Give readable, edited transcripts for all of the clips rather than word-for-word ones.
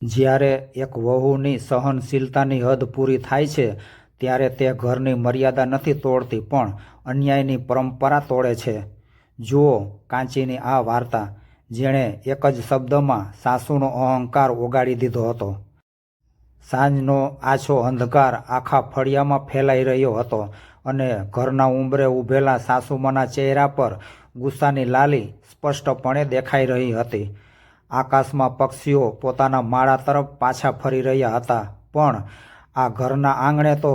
જ્યારે એક વહુની સહનશીલતાની હદ પૂરી થાય છે ત્યારે તે ઘરની મર્યાદા નથી તોડતી પણ અન્યાયની પરંપરા તોડે છે. જુઓ કાંચીની આ વાર્તા, જેણે એક જ શબ્દમાં સાસુનો અહંકાર ઓગાળી દીધો હતો. સાંજનો આછો અંધકાર આખા ફળિયામાં ફેલાઈ રહ્યો હતો અને ઘરના ઉંબરે ઊભેલા સાસુમાના ચહેરા પર ગુસ્સાની લાલી સ્પષ્ટપણે દેખાઈ રહી હતી. આકાશમાં પક્ષીઓ પોતાના માળા તરફ પાછા ફરી રહ્યા હતા, પણ આ ઘરના આંગણે તો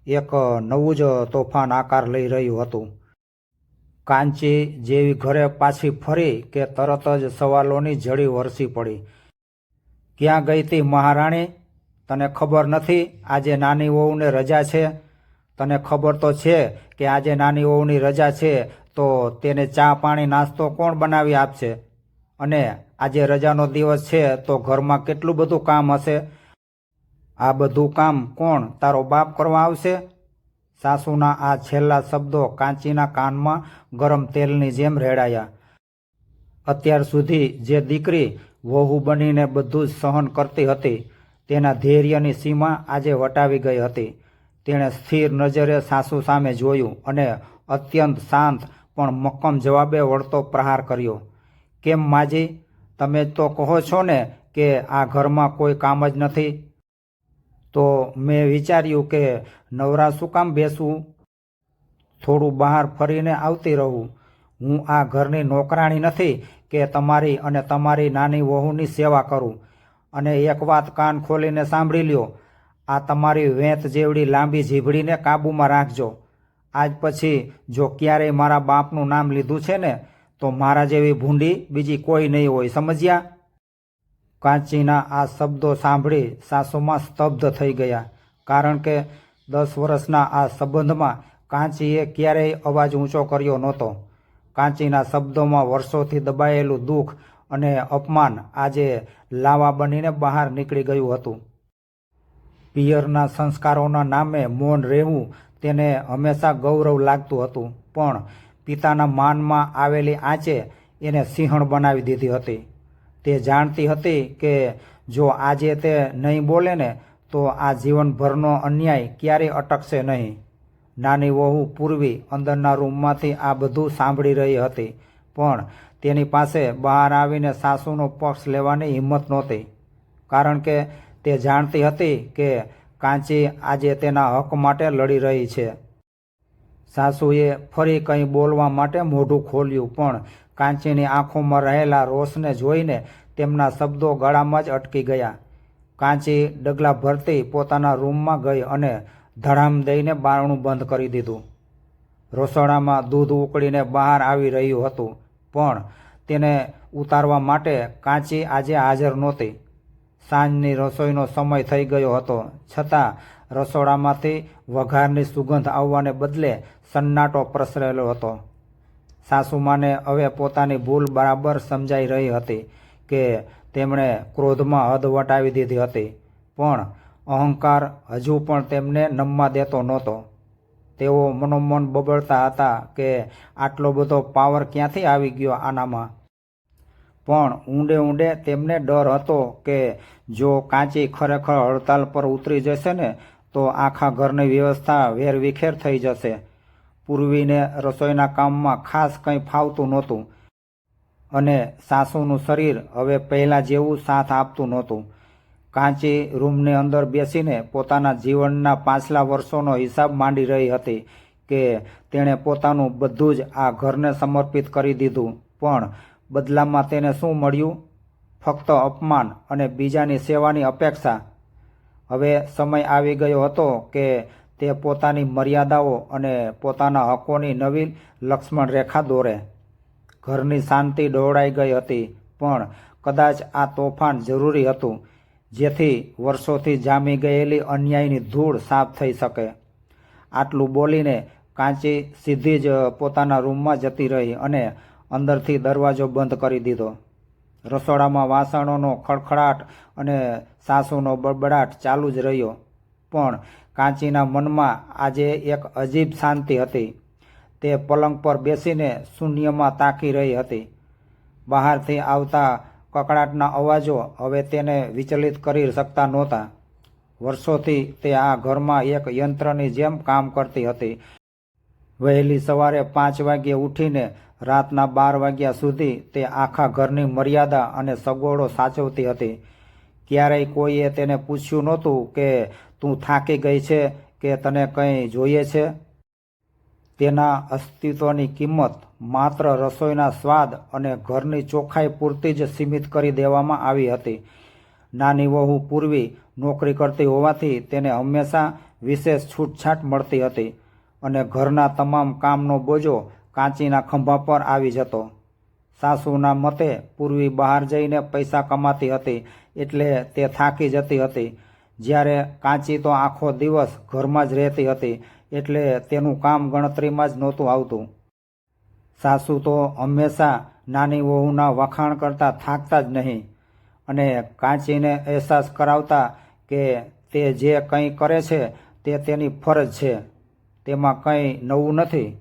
એક નવું જ તોફાન આકાર લઈ રહ્યું હતું. કાંચી જેવી ઘરે પાછી ફરી કે તરત જ સવાલોની ઝડી વરસી પડી. ક્યાં ગઈ તી મહારાણી? તને ખબર નથી આજે નાની વહુને રજા છે? તને ખબર તો છે કે આજે નાની વહુની રજા છે તો તેને ચા પાણી નાસ્તો કોણ બનાવી આપશે? અને આજે રજાનો દિવસ છે તો ઘરમાં કેટલું બધું કામ હશે. આ બધું કામ કોણ તારો બાપ કરવા આવશે? સાસુના આ છેલ્લા શબ્દો કાંચીના કાનમાં ગરમ તેલની જેમ રેડાયા. અત્યાર સુધી જે દીકરી વહુ બનીને બધું જ સહન કરતી હતી, તેના ધૈર્યની સીમા આજે વટાવી ગઈ હતી. તેણે સ્થિર નજરે સાસુ સામે જોયું અને અત્યંત શાંત પણ મક્કમ જવાબે વળતો પ્રહાર કર્યો. કેમ માજી, તમે તો કહો છો ને કે આ ઘરમાં કોઈ કામ જ નથી? તો મેં વિચાર્યું કે નવરા શું કામ બેસવું, થોડું બહાર ફરીને આવતી રહું. હું આ ઘરની નોકરાણી નથી કે તમારી અને તમારી નાની વહુની સેવા કરું. અને એક વાત કાન ખોલીને સાંભળી લ્યો, આ તમારી વેંત જેવડી લાંબી જીભડીને કાબૂમાં રાખજો. આજ પછી જો ક્યારેય મારા બાપનું નામ લીધું છે ને તો મારા જેવી ભૂંડી બીજી કોઈ નહીં હોય, સમજ્યા? કાંચીના આ શબ્દો સાંભળી સાસુમાં સ્તબ્ધ થઈ ગયા, કારણ કે 10 વર્ષના આ સંબંધમાં કાંચીએ ક્યારેય અવાજ ઊંચો કર્યો નહોતો. કાંચીના શબ્દોમાં વર્ષોથી દબાયેલું દુઃખ અને અપમાન આજે લાવા બનીને બહાર નીકળી ગયું હતું. પિયરના સંસ્કારોના નામે મૌન રહેવું તેને હંમેશા ગૌરવ લાગતું હતું, પણ પિતાના માનમાં આવેલી આંચે એને સિંહણ બનાવી દીધી હતી. તે જાણતી હતી કે જો આજે તે નહીં બોલે ને તો આ જીવનભરનો અન્યાય ક્યારેય અટકશે નહીં. નાની વહુ પૂર્વી અંદરના રૂમમાંથી આ બધું સાંભળી રહી હતી, પણ તેની પાસે બહાર આવીને સાસુનો પક્ષ લેવાની હિંમત નહોતી, કારણ કે તે જાણતી હતી કે કાંચી આજે તેના હક માટે લડી રહી છે. સાસુએ ફરી કંઈ બોલવા માટે મોઢું ખોલ્યું, પણ કાંચીની આંખોમાં રહેલા રોષને જોઈને તેમના શબ્દો ગળામાં જ અટકી ગયા. કાંચી ડગલા ભરતી પોતાના રૂમમાં ગઈ અને ધડામ દઈને બારણું બંધ કરી દીધું. રસોડામાં દૂધ ઉકળીને બહાર આવી રહ્યું હતું, પણ તેને ઉતારવા માટે કાંચી આજે હાજર નહોતી. સાંજની રસોઈનો સમય થઈ ગયો હતો, છતાં રસોડામાંથી વઘારની સુગંધ આવવાને બદલે સન્નાટો પ્રસરેલો હતો. સાસુમાને હવે પોતાની ભૂલ બરાબર સમજાઈ રહી હતી કે તેમણે ક્રોધમાં હદ વટાવી દીધી હતી, પણ અહંકાર હજુ પણ તેમને નમવા દેતો નહોતો. તેઓ મનોમન બબડતા હતા કે આટલો બધો પાવર ક્યાંથી આવી ગયો આનામાં. પણ ઊંડે ઊંડે તેમને ડર હતો કે જો કાંચી ખરેખર હડતાલ પર ઉતરી જશે ને તો આખા ઘરની વ્યવસ્થા વેરવિખેર થઈ જશે. પૂર્વીને રસોઈના કામમાં ખાસ કંઈ ફાવતું નહોતું અને સાસુનું શરીર હવે પહેલાં જેવું સાથ આપતું નહોતું. કાંચી રૂમની અંદર બેસીને પોતાના જીવનના પાછલા વર્ષોનો હિસાબ માંડી રહી હતી કે તેણે પોતાનું બધું જ આ ઘરને સમર્પિત કરી દીધું, પણ બદલામાં તેને શું મળ્યું? ફક્ત અપમાન અને બીજાની સેવાની અપેક્ષા. હવે સમય આવી ગયો હતો કે તે પોતાની મર્યાદાઓ અને પોતાના હકોની નવી લક્ષ્મણ રેખા દોરે. ઘરની શાંતિ ડહોળાઈ ગઈ હતી, પણ કદાચ આ તોફાન જરૂરી હતું, જેથી વર્ષોથી જામી ગયેલી અન્યાયની ધૂળ સાફ થઈ શકે. આટલું બોલીને કાંચી સીધી જ પોતાના રૂમમાં જતી રહી અને અંદરથી દરવાજો બંધ કરી દીધો. રસોડામાં વાસણોનો ખડખડાટ અને સાસુનો બડબડાટ ચાલુ જ રહ્યો, પણ કાંચીના મનમાં આજે એક અજીબ શાંતિ હતી. તે પલંગ પર બેસીને શૂન્યમાં તાકી રહી હતી. બહારથી આવતા કકળાટના અવાજો હવે તેને વિચલિત કરી શકતા નહોતા. વર્ષોથી તે આ ઘરમાં એક યંત્રની જેમ કામ કરતી હતી. વહેલી સવારે 5 વાગ્યે ઉઠીને રાતના 12 વાગ્યા સુધી તે આખા ઘરની મર્યાદા અને સગવડો સાચવતી હતી. ક્યારેય કોઈએ તેને પૂછ્યું નહોતું કે તું થાકી ગઈ છે કે તને કંઈ જોઈએ છે. તેના અસ્તિત્વની કિંમત માત્ર રસોઈના સ્વાદ અને ઘરની ચોખ્ખાઈ પૂરતી જ સીમિત કરી દેવામાં આવી હતી. નાની વહુ પૂર્વી નોકરી કરતી હોવાથી તેને હંમેશા વિશેષ છૂટછાટ મળતી હતી અને ઘરના તમામ કામનો બોજો કાંચીના ખંભા પર આવી જતો. સાસુના મતે પૂર્વી બહાર જઈને પૈસા કમાતી હતી એટલે તે થાકી જતી હતી, જ્યારે કાંચી તો આખો દિવસ ઘરમાં જ રહેતી હતી એટલે તેનું કામ ગણતરીમાં જ નહોતું આવતું. સાસુ તો હંમેશા નાની વહુના વખાણ કરતાં થાકતા જ નહીં અને કાંચીને અહેસાસ કરાવતા કે તે જે કંઈ કરે છે તે તેની ફરજ છે, તેમાં કંઈ નવું નથી.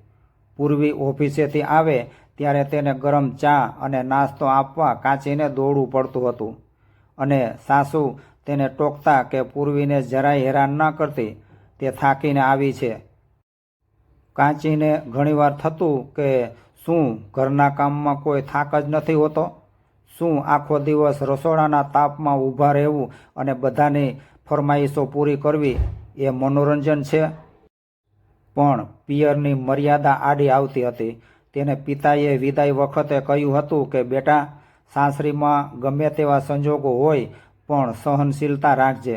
પૂર્વી ઓફિસેથી આવે ત્યારે તેને ગરમ ચા અને નાસ્તો આપવા કાંચીને દોડવું પડતું હતું અને સાસુ તેને ટોકતા કે પૂર્વીને જરાય હેરાન ન કરતી, તે થાકીને આવી છે. કાંચીને ઘણીવાર થતું કે શું ઘરના કામમાં કોઈ થાક જ નથી હોતો? શું આખો દિવસ રસોડાના તાપમાં ઊભા રહેવું અને બધાની ફરમાઈશો પૂરી કરવી એ મનોરંજન છે? પણ પિયરની મર્યાદા આડી આવતી હતી. તેને પિતાએ વિદાય વખતે કહ્યું હતું કે બેટા, સાસરીમાં ગમે તેવા સંજોગો હોય પણ સહનશીલતા રાખજે.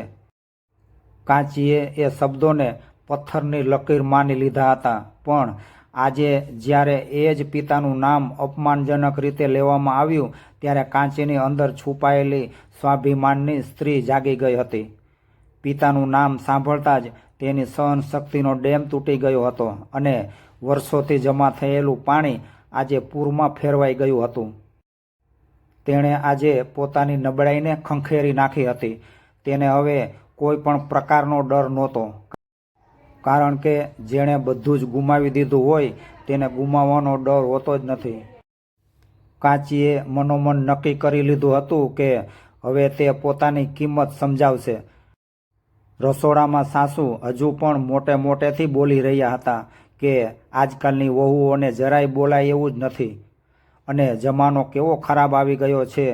કાંચીએ એ શબ્દોને પથ્થરની લકીર માની લીધા હતા, પણ આજે જ્યારે એ જ પિતાનું નામ અપમાનજનક રીતે લેવામાં આવ્યું ત્યારે કાંચીની અંદર છુપાયેલી સ્વાભિમાનની સ્ત્રી જાગી ગઈ હતી. પિતાનું નામ સાંભળતા જ તેની સહનશક્તિનો ડેમ તૂટી ગયો હતો અને વર્ષોથી જમા થયેલું પાણી આજે પૂરમાં ફેરવાઈ ગયું હતું. તેણે આજે પોતાની નબળાઈને ખંખેરી નાખી હતી. તેને હવે કોઈ પણ પ્રકારનો ડર નહોતો, કારણ કે જેણે બધું જ ગુમાવી દીધું હોય તેને ગુમાવવાનો ડર હોતો જ નથી. કાંચીએ મનોમન નક્કી કરી લીધું હતું કે હવે તે પોતાની કિંમત સમજાવશે. રસોડામાં સાસુ હજુ પણ મોટે મોટેથી બોલી રહ્યા હતા કે આજકાલની વહુઓને જરાય બોલાય એવું જ નથી અને જમાનો કેવો ખરાબ આવી ગયો છે.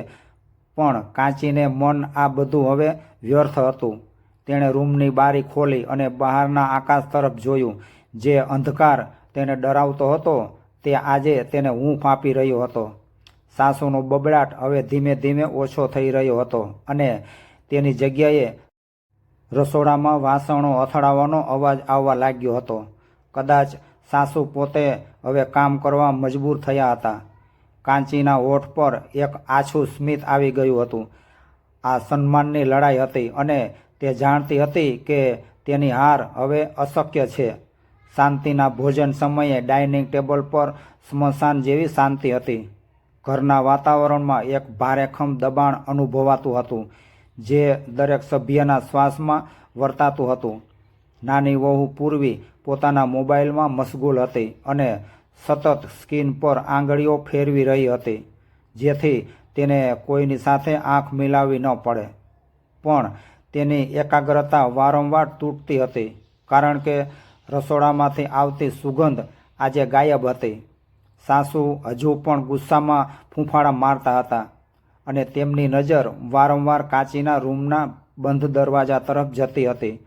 પણ કાંચીને મન આ બધું હવે વ્યર્થ હતું. તેણે રૂમની બારી ખોલી અને બહારના આકાશ તરફ જોયું. જે અંધકાર તેને ડરાવતો હતો તે આજે તેને હૂંફ આપી રહ્યો હતો. સાસુનો બબડાટ હવે ધીમે ધીમે ઓછો થઈ રહ્યો હતો અને તેની જગ્યાએ રસોડામાં વાસણો અથડાવાનો અવાજ આવવા લાગ્યો હતો. કદાચ સાસુ પોતે હવે કામ કરવા મજબૂર થયા હતા. કાંચીના હોઠ પર એક આછું સ્મિત આવી ગયું હતું. આ સન્માનની લડાઈ હતી અને તે જાણતી હતી કે તેની હાર હવે અશક્ય છે. શાંતિના ભોજન સમયે ડાઇનિંગ ટેબલ પર સ્મશાન જેવી શાંતિ હતી. ઘરના વાતાવરણમાં એક ભારેખમ દબાણ અનુભવાતું હતું, જે દરેક સભ્યના શ્વાસમાં વર્તાતું હતું. નાની વહુ પૂર્વી પોતાના મોબાઈલમાં મશગુલ હતી અને સતત સ્ક્રીન પર આંગળીઓ ફેરવી રહી હતી, જેથી તેને કોઈની સાથે આંખ મિલાવવી ન પડે. પણ તેની એકાગ્રતા વારંવાર તૂટતી હતી, કારણ કે રસોડામાંથી આવતી સુગંધ આજે ગાયબ હતી. સાસુ હજુ પણ ગુસ્સામાં ફૂંફાડા મારતા હતા અને તેમની નજર વારંવાર કાંચીના રૂમના બંધ દરવાજા તરફ જતી હતી.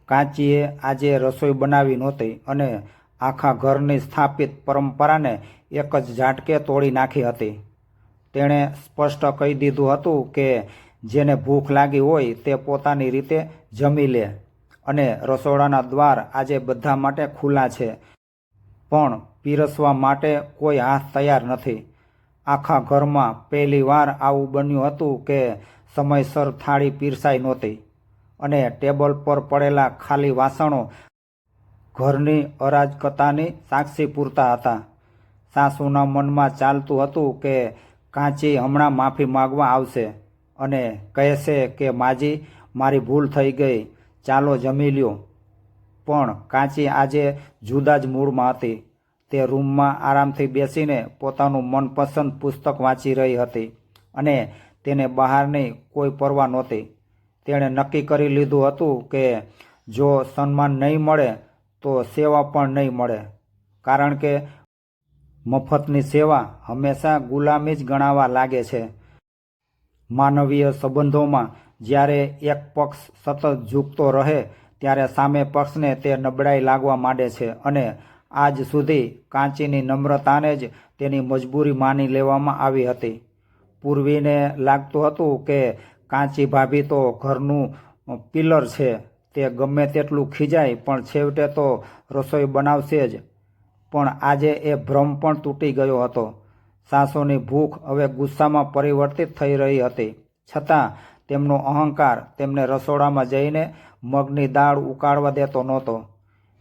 કાંચીએ આજે રસોઈ બનાવી નહોતી અને આખા ઘરની સ્થાપિત પરંપરાને એક જ ઝાટકે તોડી નાખી હતી. તેણે સ્પષ્ટ કહી દીધું હતું કે જેને ભૂખ લાગી હોય તે પોતાની રીતે જમી લે અને રસોડાના દ્વાર આજે બધા માટે ખુલ્લા છે, પણ પીરસવા માટે કોઈ હાથ તૈયાર નથી. આખા ઘરમાં પહેલી વાર આવું બન્યું હતું કે સમયસર થાળી પીરસાઈ નહોતી અને ટેબલ પર પડેલા ખાલી વાસણો ઘરની અરાજકતાની સાક્ષી પૂરતા હતા. સાસુના મનમાં ચાલતું હતું કે કાંચી હમણાં માફી માગવા આવશે અને કહેશે કે માજી, મારી ભૂલ થઈ ગઈ, ચાલો જમી લ્યો. પણ કાંચી આજે જુદા જ મૂડમાં હતી. તે રૂમમાં આરામથી બેસીને પોતાનું મનપસંદ પુસ્તક વાંચી રહી હતી અને તેને બહારની કોઈ પરવા નહોતી. તેણે નક્કી કરી લીધું હતું કે જો સન્માન નહીં મળે તો સેવા પણ નહીં મળે, કારણ કે મફતની સેવા હંમેશા ગુલામી જ ગણાવા લાગે છે. માનવીય સંબંધોમાં જ્યારે એક પક્ષ સતત ઝૂકતો રહે ત્યારે સામે પક્ષને તે નબળાઈ લાગવા માંડે છે અને આજ સુધી કાંચીની નમ્રતાને જ તેની મજબૂરી માની લેવામાં આવી હતી. પૂર્વીને લાગતું હતું કે કાંચી ભાભી તો ઘરનું પિલર છે, તે ગમે તેટલું ખીજાય પણ છેવટે તો રસોઈ બનાવશે જ. પણ આજે એ ભ્રમ પણ તૂટી ગયો હતો. સાસુની ભૂખ હવે ગુસ્સામાં પરિવર્તિત થઈ રહી હતી, છતાં તેમનો અહંકાર તેમને રસોડામાં જઈને મગની દાળ ઉકાળવા દેતો નહોતો.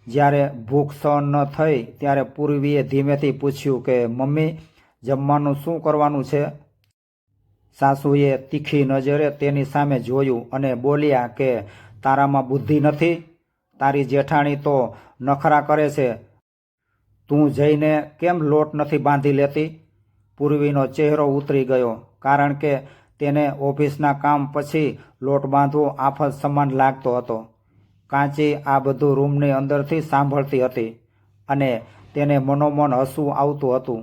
જ્યારે ભૂખ સહન ન થઈ ત્યારે પૂર્વીએ ધીમેથી પૂછ્યું કે મમ્મી, જમવાનું શું કરવાનું છે? સાસુએ તીખી નજરે તેની સામે જોયું અને બોલ્યા કે તારામાં બુદ્ધિ નથી? તારી જેઠાણી તો નખરા કરે છે, તું જઈને કેમ લોટ નથી બાંધી લેતી? પૂર્વીનો ચહેરો ઉતરી ગયો, કારણ કે તેને ઓફિસના કામ પછી લોટ બાંધવો આફત સમાન લાગતો હતો. કાંચી આ બધું રૂમની અંદરથી સાંભળતી હતી અને તેને મનોમન હસવું આવતું હતું.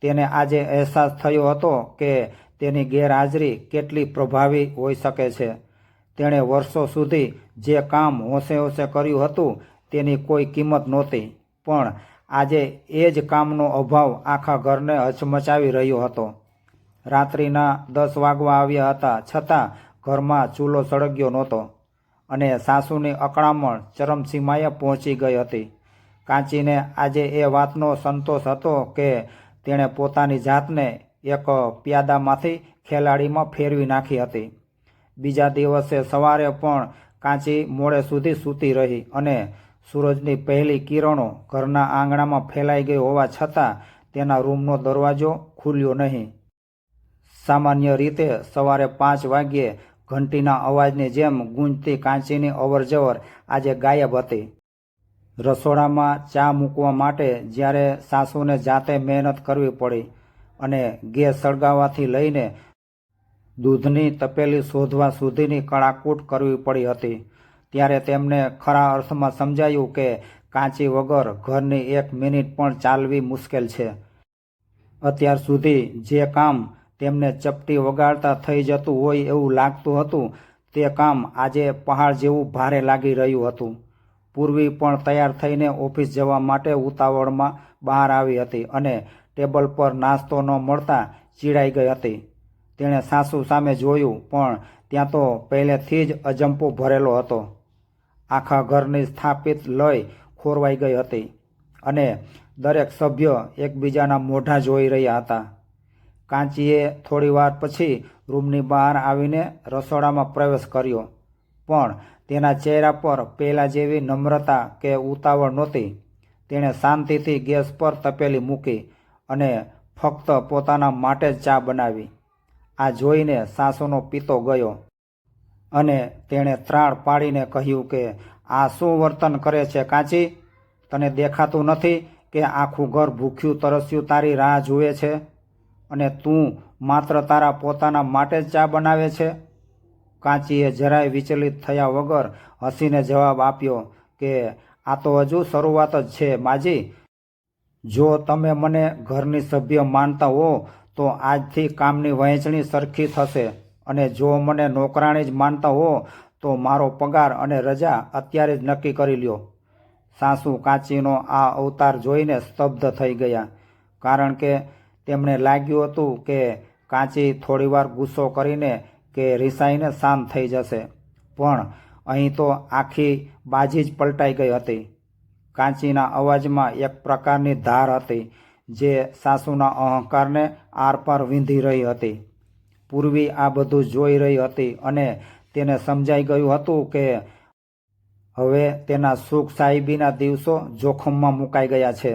તેને આજે અહેસાસ થયો હતો કે તેની ગેરહાજરી કેટલી પ્રભાવી હોઈ શકે છે. તેણે વર્ષો સુધી જે કામ હોંશે હોંશે કર્યું હતું તેની કોઈ કિંમત નહોતી, પણ આજે એ જ કામનો અભાવ આખા ઘરને હચમચાવી રહ્યો હતો. રાત્રિના 10 વાગવા આવ્યા હતા, છતાં ઘરમાં ચૂલો સળગ્યો નહોતો અને સાસુની અકળામણ ચરમસીમાએ પહોંચી ગઈ હતી. કાંચીને આજે એ વાતનો સંતોષ હતો કે તેણે પોતાની જાતને એક પ્યાદામાંથી ખેલાડીમાં ફેરવી નાખી હતી. બીજા દિવસે સવારે પણ કાંચી મોડે સુધી સૂતી રહી અને સૂરજની પહેલી કિરણો ઘરના આંગણામાં ફેલાઈ ગઈ હોવા છતાં તેના રૂમનો દરવાજો ખુલ્યો નહીં. સામાન્ય રીતે સવારે 5 વાગ્યે ઘંટીના અવાજની જેમ ગૂંજતી કાંચીની અવરજવર આજે ગાયબ હતી. રસોડામાં ચા મૂકવા માટે જ્યારે સાસુને જાતે મહેનત કરવી પડી અને ગેસ સળગાવવાથી લઈને દૂધની તપેલી શોધવા સુધીની કડાકૂટ કરવી પડી હતી, ત્યારે તેમને ખરા અર્થમાં સમજાયું કે કાંચી વગર ઘરની 1 મિનિટ પણ ચાલવી મુશ્કેલ છે. અત્યાર સુધી જે કામ તેમને ચપટી વગાડતા થઈ જતું હોય એવું લાગતું હતું, તે કામ આજે પહાડ જેવું ભારે લાગી રહ્યું હતું. પૂર્વી પણ તૈયાર થઈને ઓફિસ જવા માટે ઉતાવળમાં બહાર આવી હતી અને ટેબલ પર નાસ્તો ન મળતા ચીડાઈ ગઈ હતી. તેણે સાસુ સામે જોયું, પણ ત્યાં તો પહેલેથી જ અજંપો ભરેલો હતો. આખા ઘરની સ્થાપિત લય ખોરવાઈ ગઈ હતી અને દરેક સભ્ય એકબીજાના મોઢા જોઈ રહ્યા હતા. કાંચીએ થોડીવાર પછી રૂમની બહાર આવીને રસોડામાં પ્રવેશ કર્યો, પણ તેના ચહેરા પર પહેલાં જેવી નમ્રતા કે ઉતાવળ નહોતી. તેણે શાંતિથી ગેસ પર તપેલી મૂકી અને ફક્ત પોતાના માટે જ ચા બનાવી. આ જોઈને સાસુનો પિત્તો ગયો અને તેણે ત્રાડ પાડીને કહ્યું કે આ શું વર્તન કરે છે કાંચી? તને દેખાતું નથી કે આખું ઘર ભૂખ્યું તરસ્યું તારી રાહ જુએ છે અને તું માત્ર તારા પોતાના માટે જ ચા બનાવે છે? કાંચીએ જરાય વિચલિત થયા વગર હસીને જવાબ આપ્યો કે આ તો હજુ શરૂઆત જ છે માજી. જો તમે મને ઘરની સભ્ય માનતા હો તો આજથી કામની વહેંચણી સરખી થશે, અને જો મને નોકરાણી જ માનતા હો તો મારો પગાર અને રજા અત્યારે જ નક્કી કરી લ્યો. સાસુ કાંચીનો આ અવતાર જોઈને સ્તબ્ધ થઈ ગયા, કારણ કે તેમને લાગ્યું હતું કે કાંચી થોડીવાર ગુસ્સો કરીને કે રિસાઈને શાંત થઈ જશે, પણ અહીં તો આખી બાજી જ પલટાઈ ગઈ હતી. કાંચીના અવાજમાં એક પ્રકારની ધાર હતી જે સાસુના અહંકારને આરપાર વીંધી રહી હતી. પૂર્વી આ બધું જોઈ રહી હતી અને તેને સમજાઈ ગયું હતું કે હવે તેના સુખ સાહેબીના દિવસો જોખમમાં મુકાઈ ગયા છે.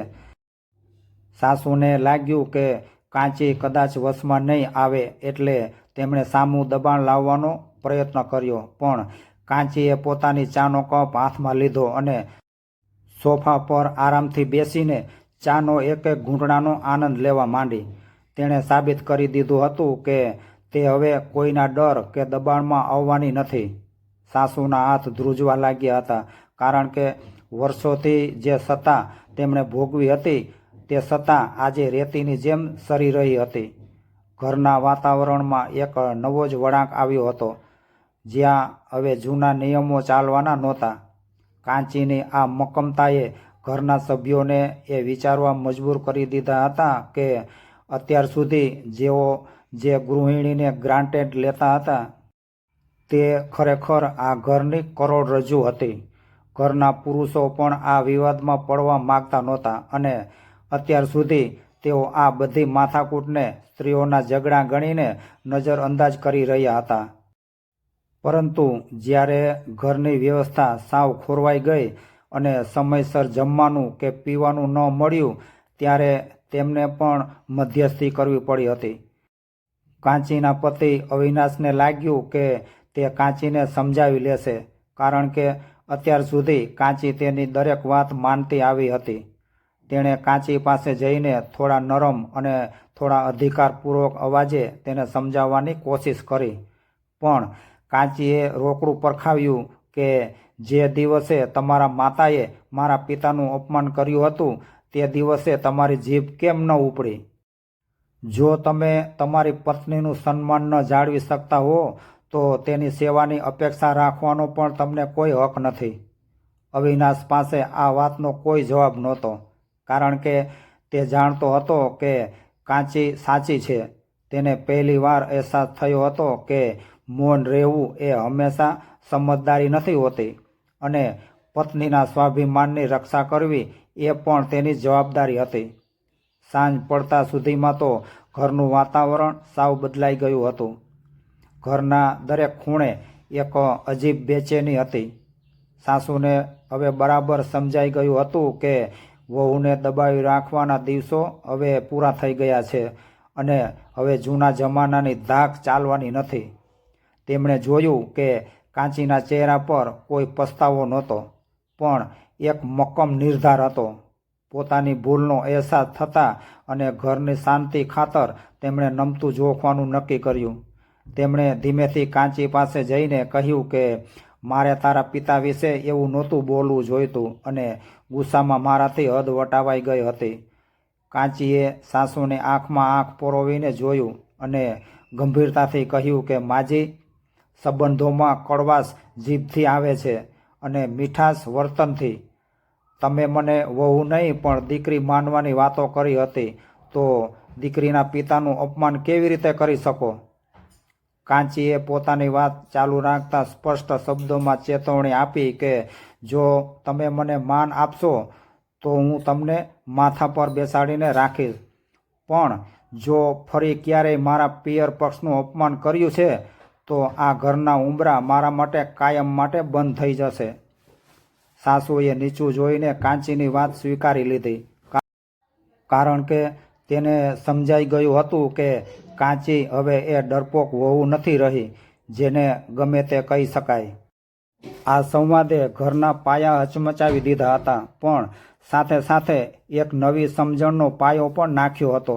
સાસુને લાગ્યું કે કાંચી કદાચ વશમાં નહીં આવે, એટલે તેમણે સામું દબાણ લાવવાનો પ્રયત્ન કર્યો, પણ કાંચીએ પોતાની ચાનો કપ હાથમાં લીધો અને સોફા પર આરામથી બેસીને ચાનો એક એક ઘૂંટડાનો આનંદ લેવા માંડી. તેણે સાબિત કરી દીધું હતું કે તે હવે કોઈના ડર કે દબાણમાં આવવાની નથી. સાસુના હાથ ધ્રુજવા લાગ્યા હતા, કારણ કે વર્ષોથી જે સત્તા તેમણે ભોગવી હતી તે સત્તા આજે રેતીની જેમ સરી રહી હતી. ઘરના વાતાવરણમાં એક નવો જ વળાંક આવ્યો હતો, જ્યાં હવે જૂના નિયમો ચાલવાના નહોતા. કાંચીની આ મક્કમતાએ ઘરના સભ્યોને એ વિચારવા મજબૂર કરી દીધા હતા કે અત્યાર સુધી જેઓ જે ગૃહિણીને ગ્રાન્ટેડ લેતા હતા તે ખરેખર આ ઘરની કરોડરજ્જુ હતી. ઘરના પુરુષો પણ આ વિવાદમાં પડવા માગતા નહોતા અને અત્યાર સુધી તેઓ આ બધી માથાકૂટને સ્ત્રીઓના ઝઘડા ગણીને નજરઅંદાજ કરી રહ્યા હતા. પરંતુ જ્યારે ઘરની વ્યવસ્થા સાવ ખોરવાઈ ગઈ અને સમયસર જમવાનું કે પીવાનું ન મળ્યું ત્યારે તેમને પણ મધ્યસ્થી કરવી પડી હતી. કાંચીના પતિ અવિનાશને લાગ્યું કે તે કાંચીને સમજાવી લેશે, કારણ કે અત્યાર સુધી કાંચી તેની દરેક વાત માનતી આવી હતી. તેણે કાંચી પાસે જઈને થોડા નરમ અને થોડા અધિકારપૂર્વક અવાજે તેને સમજાવવાની કોશિશ કરી, પણ કાંચીએ રોકડું પરખાવ્યું કે જે દિવસે તમારા માતાએ મારા પિતાનું અપમાન કર્યું હતું તે દિવસે તમારી જીભ કેમ ન ઉપડી? જો તમે તમારી પત્નીનું સન્માન ન જાળવી શકતા હો તો તેની સેવાની અપેક્ષા રાખવાનો પણ તમને કોઈ હક નથી. અવિનાશ પાસે આ વાતનો કોઈ જવાબ નહોતો, કારણ કે તે જાણતો હતો કે કાંચી સાચી છે. તેને પહેલીવાર અહેસાસ થયો હતો કે મૌન રહેવું એ હંમેશા સમજદારી નથી હોતી અને પત્નીના સ્વાભિમાનની રક્ષા કરવી એ પણ તેની જવાબદારી હતી. સાંજ પડતા સુધીમાં તો ઘરનું વાતાવરણ સાવ બદલાઈ ગયું હતું. ઘરના દરેક ખૂણે એક અજીબ બેચેની હતી. સાસુને હવે બરાબર સમજાઈ ગયું હતું કે વહુને દબાવી રાખવાના દિવસો હવે પૂરા થઈ ગયા છે અને હવે જૂના જમાનાની ધાક ચાલવાની નથી. તેમણે જોયું કે કાંચીના ચહેરા પર કોઈ પસ્તાવો નહોતો, પણ એક મક્કમ નિર્ધાર હતો. પોતાની ભૂલનો અહેસાસ થતાં અને ઘરની શાંતિ ખાતર તેમણે નમતું જોખવાનું નક્કી કર્યું. તેમણે ધીમેથી કાંચી પાસે જઈને કહ્યું કે મારે તારા પિતા વિશે એવું નહોતું બોલવું જોઈતું અને ગુસ્સામાં મારાથી હદ વટાવાઈ ગઈ હતી. કાંચીએ સાસુની આંખમાં આંખ પરોવીને જોયું અને ગંભીરતાથી કહ્યું કે માજી, સંબંધોમાં કડવાશ જીભથી આવે છે અને મીઠાશ વર્તનથી. તમે મને વહુ નહીં પણ દીકરી માનવાની વાતો કરી હતી, તો દીકરીના પિતાનું અપમાન કેવી રીતે કરી શકો? કાંચીએ પોતાની વાત ચાલુ રાખતા સ્પષ્ટ શબ્દોમાં ચેતવણી આપી કે જો તમે મને માન આપશો તો હું તમને માથા પર બેસાડીને રાખીશ, પણ જો ફરી ક્યારેય મારા પિયર પક્ષનું અપમાન કર્યું છે તો આ ઘરના ઉંબરા મારા માટે કાયમ માટે બંધ થઈ જશે. સાસુએ નીચું જોઈને કાંચીની વાત સ્વીકારી લીધી, કારણ કે તેને સમજાઈ ગયું હતું કે કાંચી હવે એ ડરપોક વહુ નથી રહી જેને ગમે તે કહી શકાય. આ સંવાદે ઘરના પાયા હચમચાવી દીધા હતા, પણ સાથે સાથે એક નવી સમજણનો પાયો પણ નાખ્યો હતો.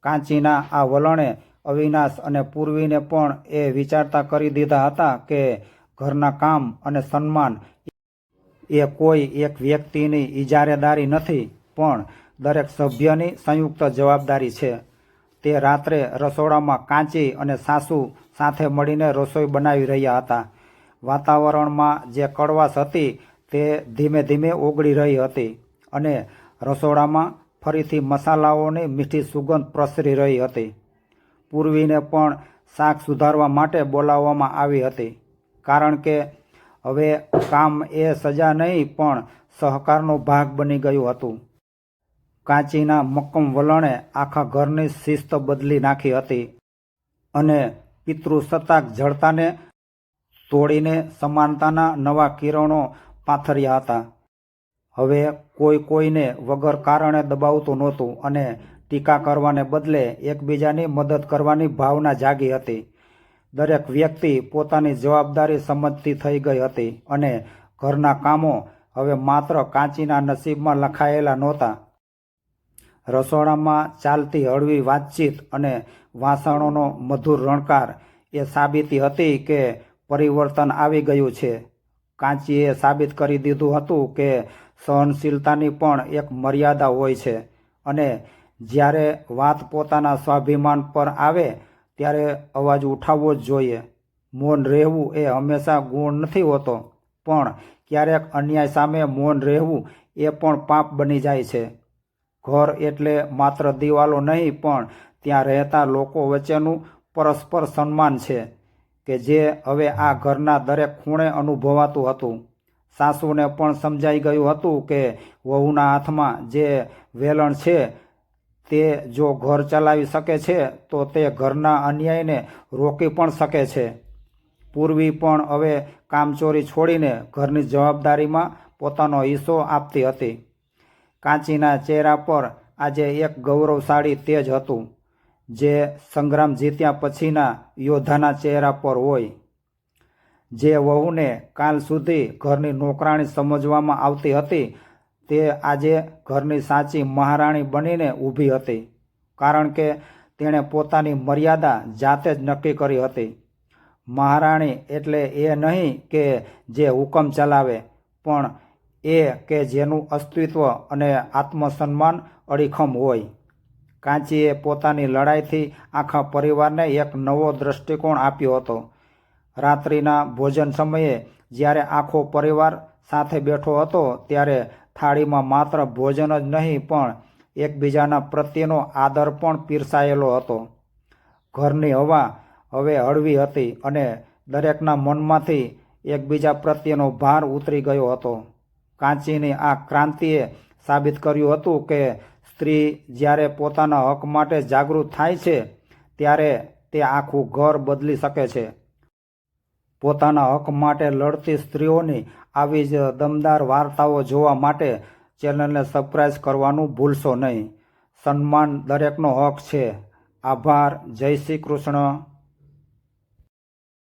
કાંચીના આ વલણે અવિનાશ અને પૂર્વીને પણ એ વિચારતા કરી દીધા હતા કે ઘરના કામ અને સન્માન એ કોઈ એક વ્યક્તિની ઇજારેદારી નથી, પણ દરેક સભ્યની સંયુક્ત જવાબદારી છે. તે રાત્રે રસોડામાં કાંચી અને સાસુ સાથે મળીને રસોઈ બનાવી રહ્યા હતા. વાતાવરણમાં જે કડવાશ હતી તે ધીમે ધીમે ઓગળી રહી હતી અને રસોડામાં ફરીથી મસાલાઓની મીઠી સુગંધ પ્રસરી રહી હતી. પૂર્વીને પણ શાક સુધારવા માટે બોલાવવામાં આવી હતી, કારણ કે હવે કામ એ સજા નહીં પણ સહકારનો ભાગ બની ગયું હતું. કાંચીના મક્કમ વલણે આખા ઘરની શિસ્ત બદલી નાખી હતી અને પિતૃસત્તાક જડતાને તોડીને સમાનતાના નવા કિરણો પાથર્યા હતા. હવે કોઈ કોઈને વગર કારણે દબાવતું નહોતું અને ટીકા કરવાને બદલે એકબીજાની મદદ કરવાની ભાવના જાગી હતી. દરેક વ્યક્તિ પોતાની જવાબદારી સમજતી થઈ ગઈ હતી અને ઘરના કામો હવે માત્ર કાંચીના નસીબમાં લખાયેલા નહોતા. રસોડામાં ચાલતી હળવી વાતચીત અને વાસણોનો મધુર રણકાર એ સાબિતી હતી કે પરિવર્તન આવી ગયું છે. કાંચીએ સાબિત કરી દીધું હતું કે સહનશીલતાની પણ એક મર્યાદા હોય છે અને જ્યારે વાત પોતાના સ્વાભિમાન પર આવે ત્યારે અવાજ ઉઠાવવો જ જોઈએ. મૌન રહેવું એ હંમેશા ગુણ નથી હોતો, પણ ક્યારેક અન્યાય સામે મૌન રહેવું એ પણ પાપ બની જાય છે. ઘર એટલે માત્ર દિવાલો નહીં, પણ ત્યાં રહેતા લોકો વચ્ચેનું પરસ્પર સન્માન છે કે જે હવે આ ઘરના દરેક ખૂણે અનુભવાતું હતું. સાસુને પણ સમજાઈ ગયું હતું કે વહુના હાથમાં જે વેલણ છે તે જો ઘર ચલાવી શકે છે તો તે ઘરના અન્યાયને રોકી પણ શકે છે. પૂર્વી પણ હવે કામચોરી છોડીને ઘરની જવાબદારીમાં પોતાનો હિસ્સો આપતી હતી. કાંચીના ચહેરા પર આજે એક ગૌરવશાળી તેજ હતું, જે સંગ્રામ જીત્યા પછીના યોદ્ધાના ચહેરા પર હોય. જે વહુને કાલ સુધી ઘરની નોકરાણી સમજવામાં આવતી હતી, તે આજે ઘરની સાચી મહારાણી બનીને ઊભી હતી, કારણ કે તેણે પોતાની મર્યાદા જાતે જ નક્કી કરી હતી. મહારાણી એટલે એ નહીં કે જે હુકમ ચલાવે, પણ એ કે જેનું અસ્તિત્વ અને આત્મસન્માન અડીખમ હોય. કાંચીએ પોતાની લડાઈથી આખા પરિવારને એક નવો દૃષ્ટિકોણ આપ્યો હતો. રાત્રિના ભોજન સમયે જ્યારે આખો પરિવાર સાથે બેઠો હતો, ત્યારે થાળીમાં માત્ર ભોજન જ નહીં, પણ એકબીજાના પ્રત્યેનો આદર પણ પીરસાયેલો હતો. ઘરની હવા હવે હળવી હતી અને દરેકના મનમાંથી એકબીજા પ્રત્યેનો ભાર ઉતરી ગયો હતો. કાંચીની આ ક્રાંતિએ સાબિત કર્યું હતું કે સ્ત્રી જ્યારે પોતાના હક માટે જાગૃત થાય છે, ત્યારે તે આખું ઘર બદલી શકે છે. પોતાના હક માટે લડતી સ્ત્રીઓની આવી જ દમદાર વાર્તાઓ જોવા માટે ચેનલને સબસ્ક્રાઇબ કરવાનું ભૂલશો નહીં. સન્માન દરેકનો હક છે. આભાર. જય શ્રી કૃષ્ણ.